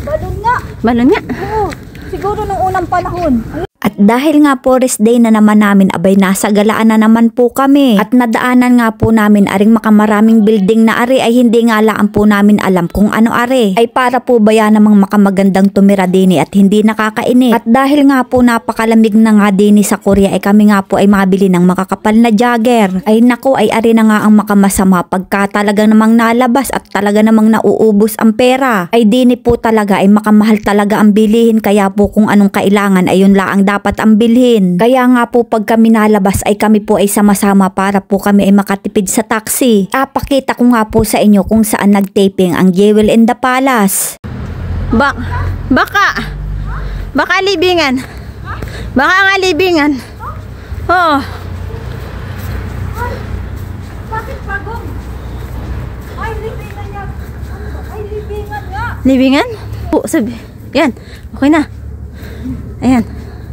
Balon nga. Balon nga. Oo, siguro nung unang panahon. At dahil nga po rest day na naman namin, abay nasa galaan na naman po kami. At nadaanan nga po namin aring makamaraming building na ari ay hindi nga laan po namin alam kung ano ari. Ay para po ba yan namang makamagandang tumira dini at hindi nakakainit. At dahil nga po napakalamig na nga dini sa Korea ay kami nga po ay mabili ng makakapal na jagger. Ay naku ay ari na nga ang makamasama pagka talaga namang nalabas at talaga namang nauubos ang pera. Ay dini po talaga ay makamahal talaga ang bilihin, kaya po kung anong kailangan ay yun laang dapat ang bilhin. Kaya nga po pag kami nalabas ay kami po ay sama-sama para po kami ay makatipid sa taxi. Pakita ko nga po sa inyo kung saan nagtaping ang Jewel in the Palace. Baka libingan. Baka nga libingan. Oo. Bakit pagong? Ay, libingan niya. Ay, libingan nga. Libingan? Oo, sabi. Yan. Okay na. Ayan.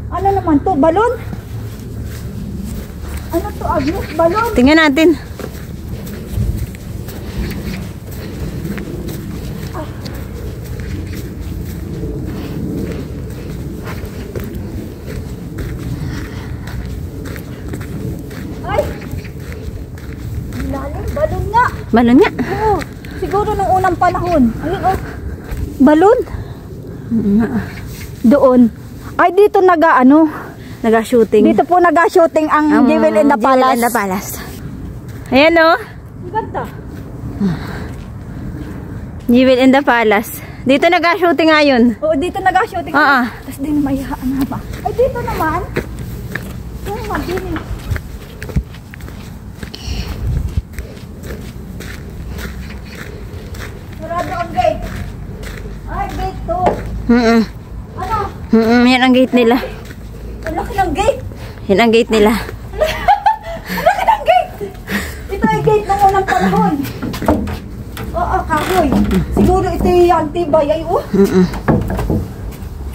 Ano naman to? Balon? Ano to, Agnes? Balon? Tingnan natin. Ay! Lalim, balon nga. Balon nga. Oo, siguro nung unang panahon. Ayun, oh. Balon? Doon. Ay, dito Naga-shooting. Dito po naga-shooting ang Jewel in the Palace. Jewel in the Palace. Ayan o. Ang ganda. Jewel in the Palace. Dito naga-shooting ngayon. Oo, dito naga-shooting. Oo. Tapos din may na ba? Ay, dito naman. Oo, magini. Sarado ang gate. Ay, gate 2. Ano? Yan ang gate nila. Ang laki ng gate. Yan ang gate nila. Ang laki ng gate. Ito ay gate ng unang panahon. Oo, kahoy. Siguro ito yung tibay. Ay, oh.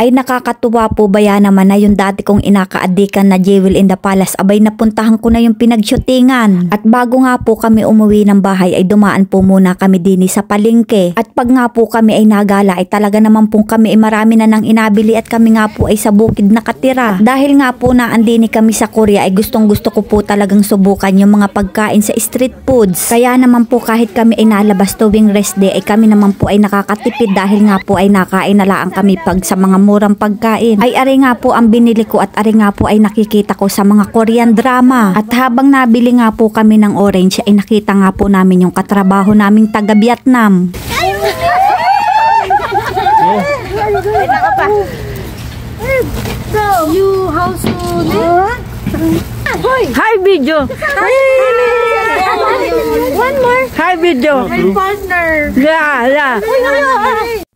Ay nakakatuwa po ba yan naman na yung dati kong inakaadikan na Jewel in the Palace, abay napuntahan ko na yung pinagshootingan. At bago nga po kami umuwi ng bahay ay dumaan po muna kami din sa palengke. At pag nga po kami ay nagala ay talaga naman po kami ay marami na nang inabili at kami nga po ay sa bukid nakatira. Dahil nga po naandini kami sa Korea ay gustong gusto ko po talagang subukan yung mga pagkain sa street foods. Kaya naman po kahit kami ay nalabas tuwing rest day ay kami naman po ay nakakatipid dahil nga po ay nakain na lang kami pag sa mga murang pagkain. Ay ari nga po ang binili ko at ari nga po ay nakikita ko sa mga Korean drama. At habang nabili nga po kami ng orange ay nakita nga po namin yung katrabaho naming taga Vietnam. You house Hi video. One more. Hi video. My partner. Yeah.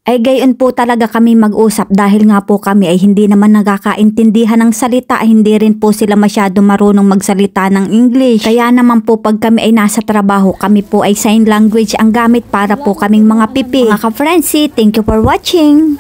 Ay gayon po talaga kami mag-usap dahil nga po kami ay hindi naman nagkakaintindihan ng salita, hindi rin po sila masyado marunong magsalita ng English. Kaya naman po pag kami ay nasa trabaho, kami po ay sign language ang gamit para po kaming mga pipi. Mga ka-Frenzy, thank you for watching!